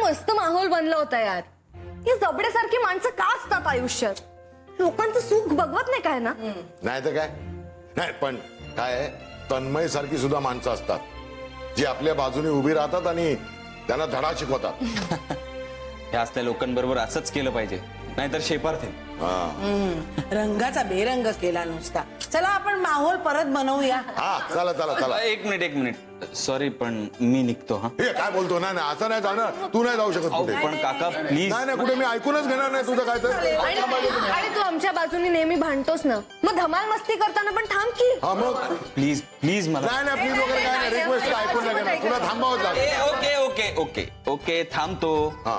मस्त माहोल बनला होता यार. ही जबड्यासारखी माणसं का असतात आयुष्यात? लोकांचं सुख बघवत नाही काय ना? नाही तर काय. नाही पण काय आहे, तन्मय सारखी सुद्धा माणसं असतात जी आपल्या बाजूने उभी राहतात आणि त्यांना धडा शिकवतात. हे असल्या लोकांबरोबर असंच केलं पाहिजे, नाहीतर शेपारते. रंगाचा बेरंग केला नुसता. चला आपण माहोल परत बनवूया. हा चला चला चला. एक मिनिट सॉरी, पण मी निघतो. हा हे काय बोलतो? नाही नाही असं नाही जाणार. तू नाही जाऊ शकत कुठे. पण काका प्लीज. नाही नाही कुठे मी ऐकूनच घेणार नाही तुझं काय तर. आणि तू आमच्या बाजूने नेहमी भांडतोस ना, मग धमाल मस्ती करताना पण थांब की. हा मग प्लीज प्लीज मला. नाही नाही प्लीज वगैरे काय नाही. रिक्वेस्ट ऐकून नाही घेणार. तुला थांबावंच लागेल. ओके ओके ओके ओके थांबतो. हा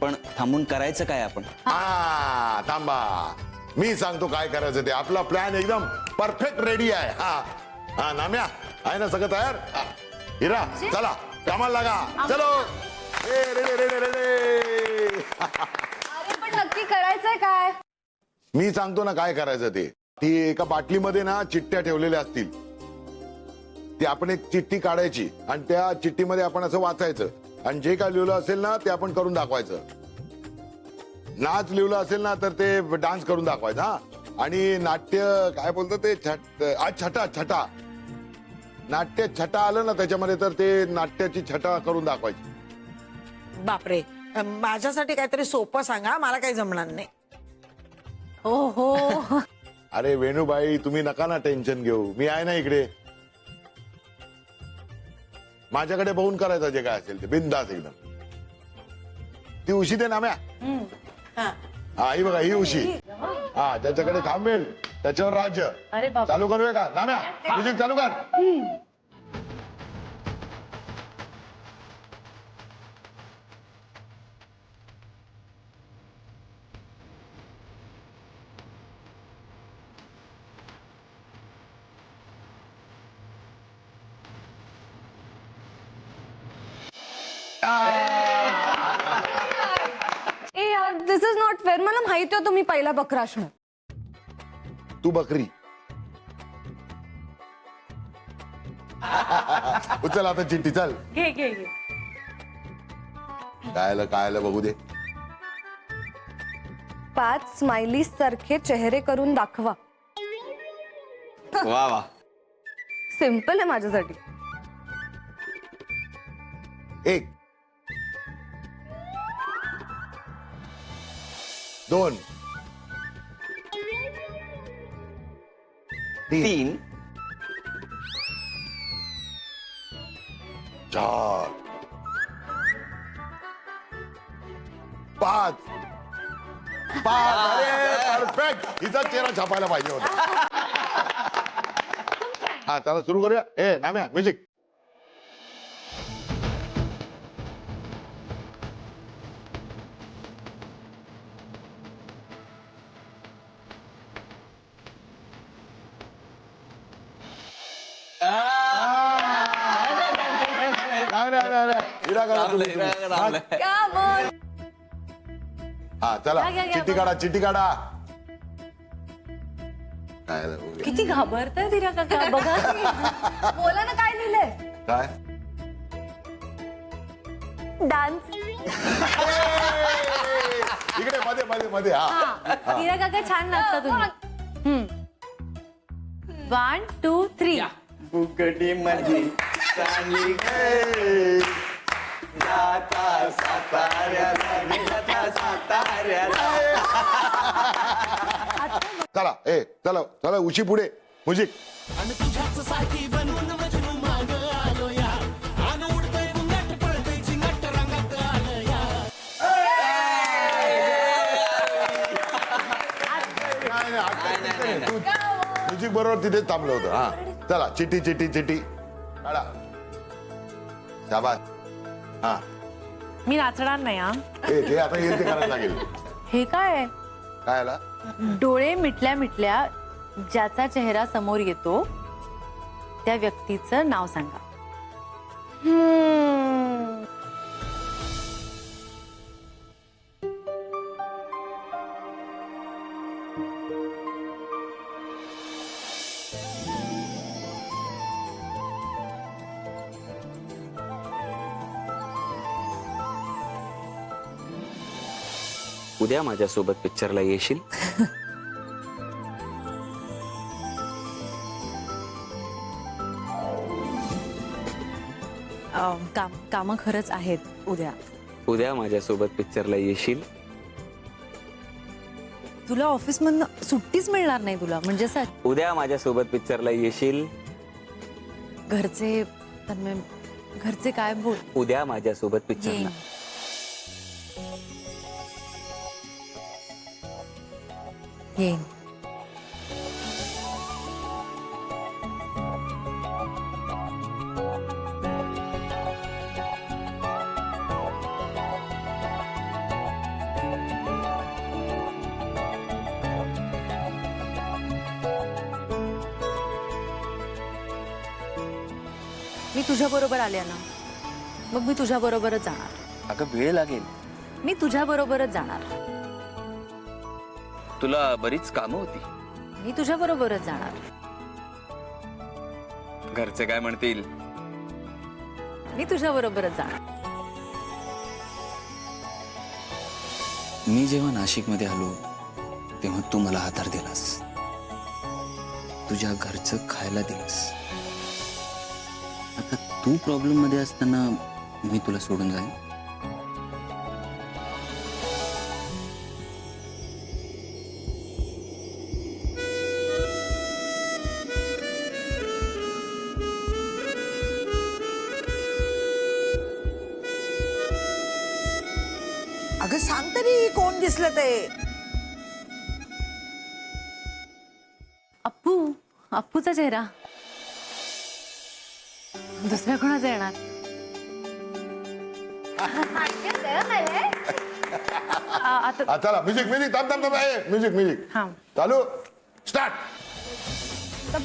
पण थांबून करायचं काय आपण? हा थांबा, मी सांगतो काय करायचं ते. आपला प्लॅन एकदम परफेक्ट रेडी आहे. हा हा नाम्या आहे ना सगळं तयार? हिरा चला कामाला लागा. चलो रेडी रेडी रेडी. अरे पण नक्की करायचंय काय? मी सांगतो ना काय करायचं ते. ती एका बाटलीमध्ये ना चिठ्ठ्या ठेवलेल्या असतील. ती आपण एक चिठ्ठी काढायची आणि त्या चिठ्ठीमध्ये आपण असं वाचायचं आणि जे काय लिहिलं असेल ना ते आपण करून दाखवायचं. नाच लिहिलं असेल ना तर ते डान्स करून दाखवायचं. हा आणि नाट्य काय बोलतो ते छटा छटा नाट्य छटा आलं ना त्याच्यामध्ये तर ते नाट्याची छटा करून दाखवायची. बापरे, माझ्यासाठी काहीतरी सोपं सांगा, मला काही जमणार नाही. हो हो. अरे वेणूबाई तुम्ही नका ना टेन्शन घेऊ, मी आहे ना इकडे. माझ्याकडे बघून करायचं जे काय असेल ते बिंदास एकदम. ती उशी दे नाम्या. हा ही बघा ही उशी. हा त्याच्याकडे थांबेल त्याच्यावर राज्य. चालू करूया का नाम्या? म्युझिक चालू कर. ए यार दिस इज नॉट फेअर. मला माहिती होतं मी पहिला बकरा असणार. तू बकरी. उचल आता चिठ्ठी चल. घे घे घे. काय बघू दे. 5 स्माइली सारखे चेहरे करून दाखवा. वा वा. सिंपल आहे माझ्यासाठी. 1 2 3 4 5 अरे परफेक्ट. हिचा चेहरा छापायला पाहिजे होता. हा चला सुरू करूया. ए नाम्या म्युझिक. नाही हिरा करा तुम्ही. क्या बोल. हा चला घ्या, चिठ्ठी काढा चिठ्ठी काढा. काय बघूया. किती घाबरताय दिरा काका. बघा बोला ना काय लिहिलंय. काय डान्स. इकडे मध्ये मध्ये मध्ये. हा दिरा काका छान नाचता तुम्ही. 1 2 3. फुकटी माझी चांगली ए, जाता साताऱ्याला जाता साताऱ्याला. चला ए चला चला उशी पुढे म्युझिक. म्युझिक बरोबर तिथेच थांबलं होतं. हा चला चिठी चिठी चिठी काढा. शाबास. हा मी नाचणार नाही. हा ते आता येईल ते करायला लागेल. हे काय काय आला? डोळे मिटल्या मिटल्या ज्याचा चेहरा समोर येतो त्या व्यक्तीचं नाव सांगा. उद्या माझ्यासोबत पिक्चरला येशील? कामं खरंच आहेत उद्या. उद्या माझ्यासोबत पिक्चरला येशील? तुला ऑफिसमधनं सुट्टीच मिळणार नाही तुला, म्हणजे असं उद्या माझ्यासोबत पिक्चरला येशील? घरचे तन्मय, घरचे काय बोल. उद्या माझ्यासोबत पिक्चरला येईन. येईन. मी तुझ्या बरोबर आले ना, मग मी तुझ्या बरोबरच जाणार. अगं वेळ लागेल. मी तुझ्या बरोबरच जाणार. तुला बरीच कामं होती. मी तुझ्या बरोबरच जाणार. घरचे काय म्हणतील? मी तुझ्या बरोबरच जाणार. मी जेव्हा नाशिकमध्ये आलो तेव्हा तू मला आधार दिलास, तुझ्या घरचं खायला दिलंस. आता तू प्रॉब्लेम मध्ये असताना मी तुला सोडून जाईन? अगं सांग तरी कोण दिसलं ते. अप्पूचा चेहरा. दुसऱ्या कोणाचा येणार? आता चला म्युझिक म्युझिक थांब थांब थांब म्युझिक म्युझिक हा. चालू स्टार्ट.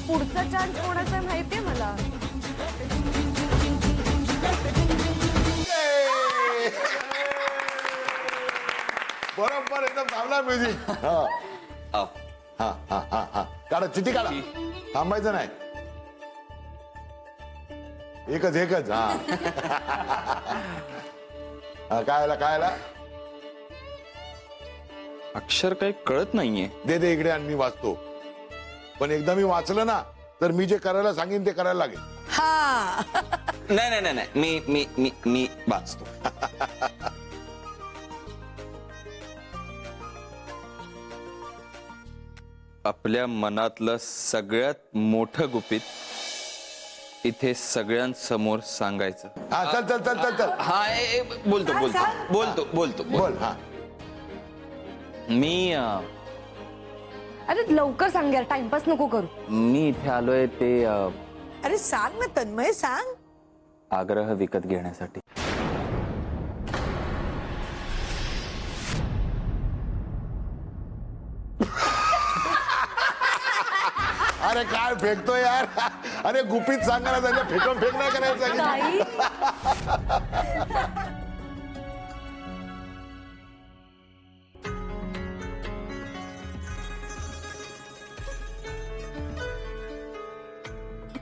पुढचा चान्स कोणाचा माहितीये मला. बरोबर एकदम थांबला म्युझिक. हा हा हा हा हा काढा चिठी काढा, थांबायचं नाही. एकच एकच. हा हा, काय आला काय आला? अक्षर काही कळत नाहीये. दे दे इकडे आणि मी वाचतो. पण एकदा मी वाचलं ना तर मी जे करायला सांगेन ते करायला लागेल. हा नाही नाही नाही नाही, मी मी मी मी वाचतो. आपल्या मनातलं सगळ्यात मोठं गुपित इथे सगळ्यांसमोर सांगायचं. हा चल चल चल चल चल हा बोलतो बोलतो बोलतो बोलतो बोल. हा मी अरे लवकर सांग यार, टाइमपास नको करू. मी इथे आलोय ते अरे सांग ना तन्मय सांग. आग्रह विकत घेण्यासाठी. अरे काय फेकतो यार. अरे गुपित सांगायला त्याच्या फेकून फेक नाही करायचं. ताई,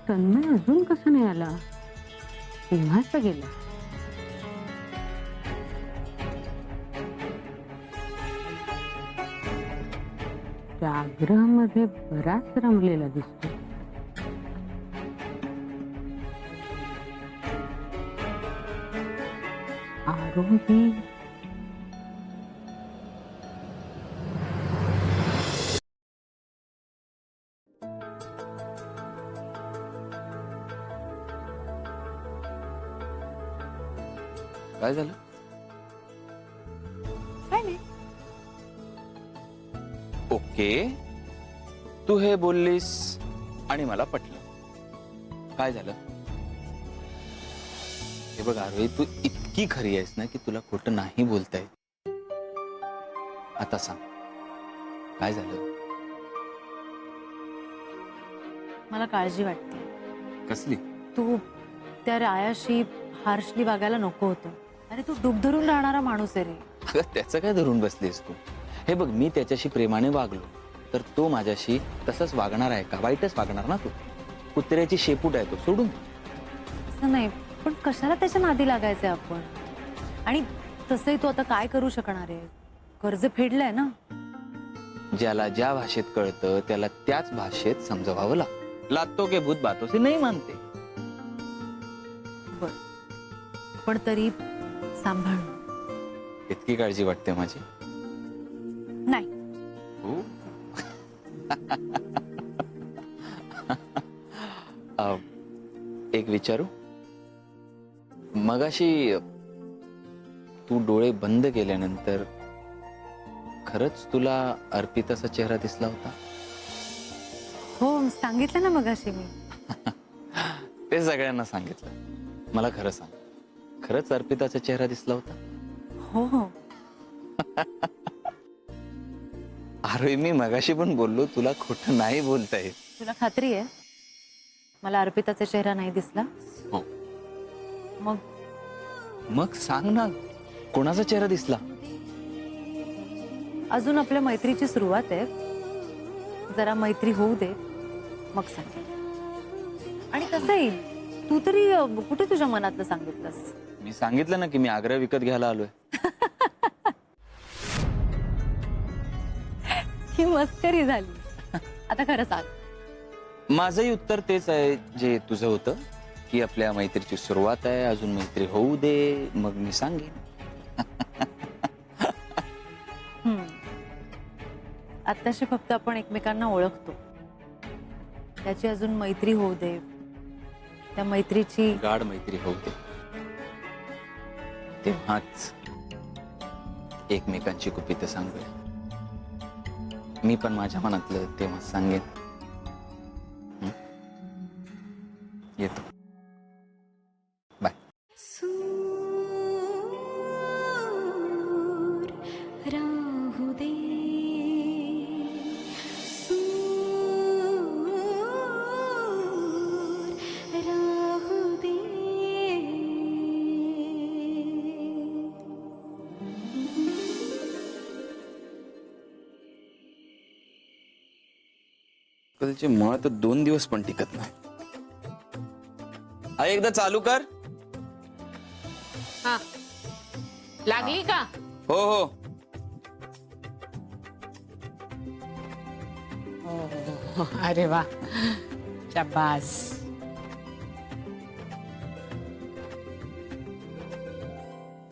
तन्मय अजून कसं नाही आला? तेव्हाच तर गेला. त्या आग्रहामध्ये बराच रमलेला दिसतो. आरोही काय झालं? काय नाही. ओके, तू हे बोललीस आणि मला पटलं. काय झालं? हे बघ आरोही, तू इतकी खरी आहेस ना की तुला खोटं नाही बोलता येत. आता सांग काय झालं? मला काळजी वाटते. कसली? तू त्या रायाशी हार्शली वागायला नको होतं. अरे तू डूब धरून राहणारा माणूस आहे रे. अगं त्याचं काय धरून बसलीस तू? हे बघ, मी त्याच्याशी प्रेमाने वागलो तर तो माझ्याशी तसंच वागणार आहे का? वाईटच वागणार ना. तू कुत्र्याची शेपूट आहे, तो सोडून. असं नाही, पण कशाला त्याच्या नादी लागायचंय आपण? आणि तसंही तू आता काय करू शकणार आहे? कर्ज फेडलंय ना. ज्याला ज्या भाषेत कळतं त्याला त्याच भाषेत समजवावं लागतं. लातो के भूत बातों से नहीं मानते. बर, पण तरी सांभाळ. इतकी काळजी वाटते माझी. नाही, हो. एक विचारू. मगाशी तू डोळे बंद केल्यानंतर खरंच तुला अर्पिताचा चेहरा दिसला होता? हो सांगितलं ना मगाशी मी. ते सगळ्यांना सांगितलं. मला खरं सांग, खरंच अर्पिताचा चेहरा दिसला होता? हो हो. अरे मी मगाशी पण बोललो, तुला खोटं नाही बोलता येत. तुला खात्री आहे मला अर्पिताचा चेहरा नाही दिसला? हो. मग मग सांग ना, कोणाचा चेहरा दिसला? अजून आपल्या मैत्रीची सुरुवात आहे, जरा मैत्री होऊ दे मग सांग. आणि कसंही तू तरी कुठे तुझ्या मनातलं सांगितलंस? मी सांगितलं ना की मी आग्रह विकत घ्यायला आलोय. ही मस्करी झाली. आता खरं सांग. माझंही उत्तर तेच आहे जे तुझं होतं, की आपल्या मैत्रीची सुरुवात आहे, अजून मैत्री होऊ दे मग मी सांगेन. आत्ताशी फक्त आपण एकमेकांना ओळखतो, त्याची अजून मैत्री होऊ दे, त्या मैत्रीची गाढ मैत्री होऊ दे, तेव्हाच एकमेकांची गुपितं सांगूया. मी पण माझ्या मनातलं तेव्हा सांगेन. येतो. बाय. राहू दे, राहू दे. कलचे मळ तर 2 दिवस पण टिकत नाही. एकदा चालू कर. हा, लागली का? हो हो. हो, अरे वा, शाबास.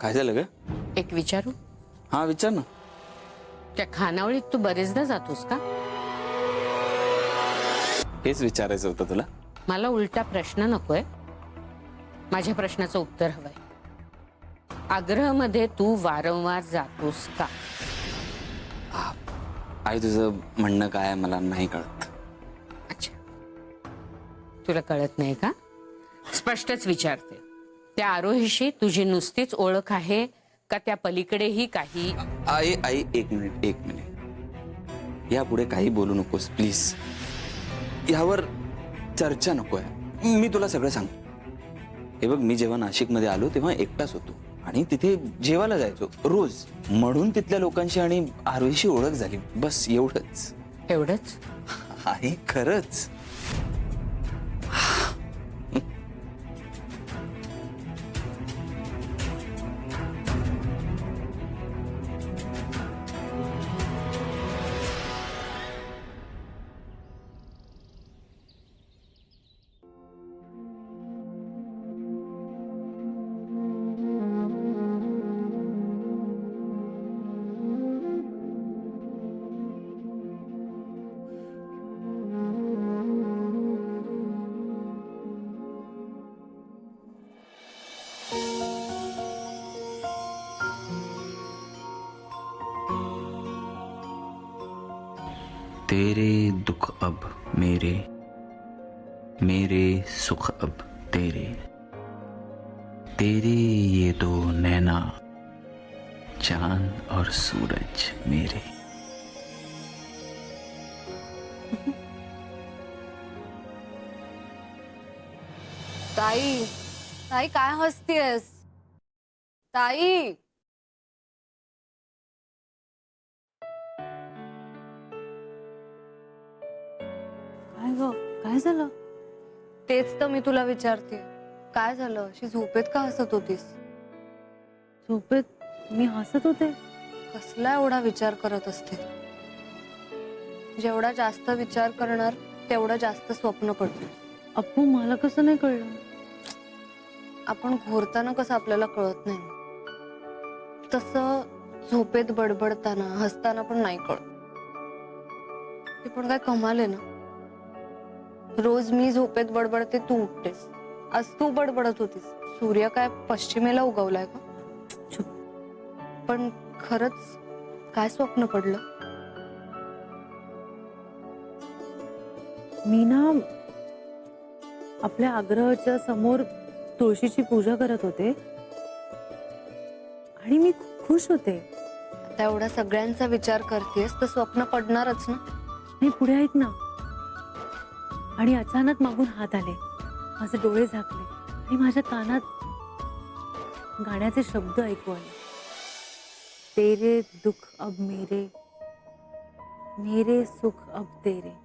काय झालं ग? एक विचारू? हा विचार ना. त्या खानावळीत तू बरेचदा जातोस का? हेच विचारायचं होतं तुला. मला उलटा प्रश्न नकोय, माझ्या प्रश्नाचं उत्तर हवंय. आग्रहमध्ये तू वारंवार जातोस का? आई तुझं म्हणणं काय मला नाही कळत. अच्छा, तुला कळत नाही का? स्पष्टच विचारते. त्या आरोहीशी तुझी नुसतीच ओळख आहे का त्या पलीकडेही काही? आई आई एक मिनिट. यापुढे काही बोलू नकोस प्लीज. यावर चर्चा नको आहे. मी तुला सगळं सांगतो. हे बघ, मी जेव्हा नाशिकमध्ये आलो तेव्हा एकटाच होतो आणि तिथे जेवायला जायचो रोज. म्हणून तिथल्या लोकांशी आणि आरोहीशी ओळख झाली. बस एवढंच. एवढंच? आई खरंच. तेरे दुख अब मेरे, मेरे सुख अब तेरे, तेरे ये दो नैना, चांद और सूरज मेरे. ताई, ताई काय हसतीयस? ताई, काय ग, काय झालं? तेच तर मी तुला विचारते. काय झालं? अशी झोपेत का हसत होतीस? झोपेत मी हसत होते? कसला एवढा विचार करत असते. जेवढा जास्त विचार करणार तेवढं जास्त स्वप्न पडतं. अप्पू मला कसं नाही कळलं? आपण घोरताना कसं आपल्याला कळत नाही, तसं झोपेत बडबडताना हसताना पण नाही कळत. ते पण काय कमाल आहे ना. रोज मी झोपेत बडबडते, तू उठतेस. आज तू बडबडत होतीस. सूर्य काय पश्चिमेला उगवलाय का? चुप. पण खरंच काय स्वप्न पडलं? मी ना आपल्या आग्रहाच्या समोर तुळशीची पूजा करत होते आणि मी खुश होते. आता एवढा सगळ्यांचा विचार करतेस तर स्वप्न पडणारच ना. नाही, पुढे ऐक ना. आणि अचानक मागून हात आले, माझे डोळे झाकले आणि माझ्या कानात गाण्याचे शब्द ऐकू आले. तेरे दुख अब मेरे, मेरे सुख अब तेरे.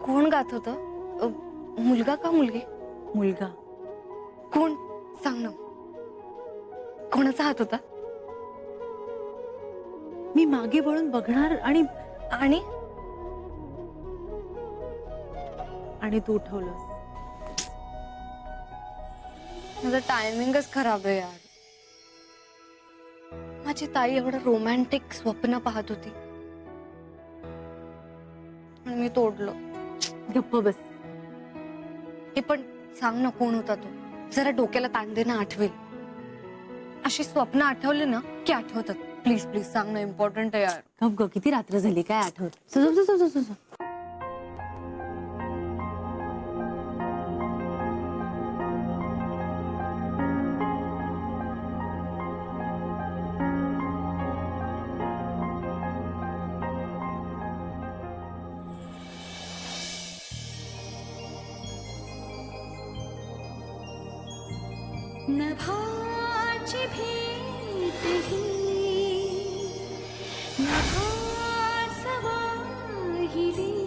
कोण गात होत? मुलगा का मुलगी? मुलगा. कोण? सांग ना. कोणाचा हात होता? मी मागे वळून बघणार आणि आणि आणि तू उठवलंस. माझं टायमिंगच खराब आहे यार. माझी ताई एवढं रोमॅन्टिक स्वप्न पाहत होती आणि मी तोडलं. गप्प बस. हे पण सांग ना, कोण होता तो? जरा डोक्याला ताण दे ना, आठवेल. अशी स्वप्न आठवले ना की आठवतात. प्लीज प्लीज सांग ना, इम्पॉर्टंट आहे यार. गप ग, किती रात्र झाली, काय आठवत? सो. नभाची भेट ही नभा सवाहिली.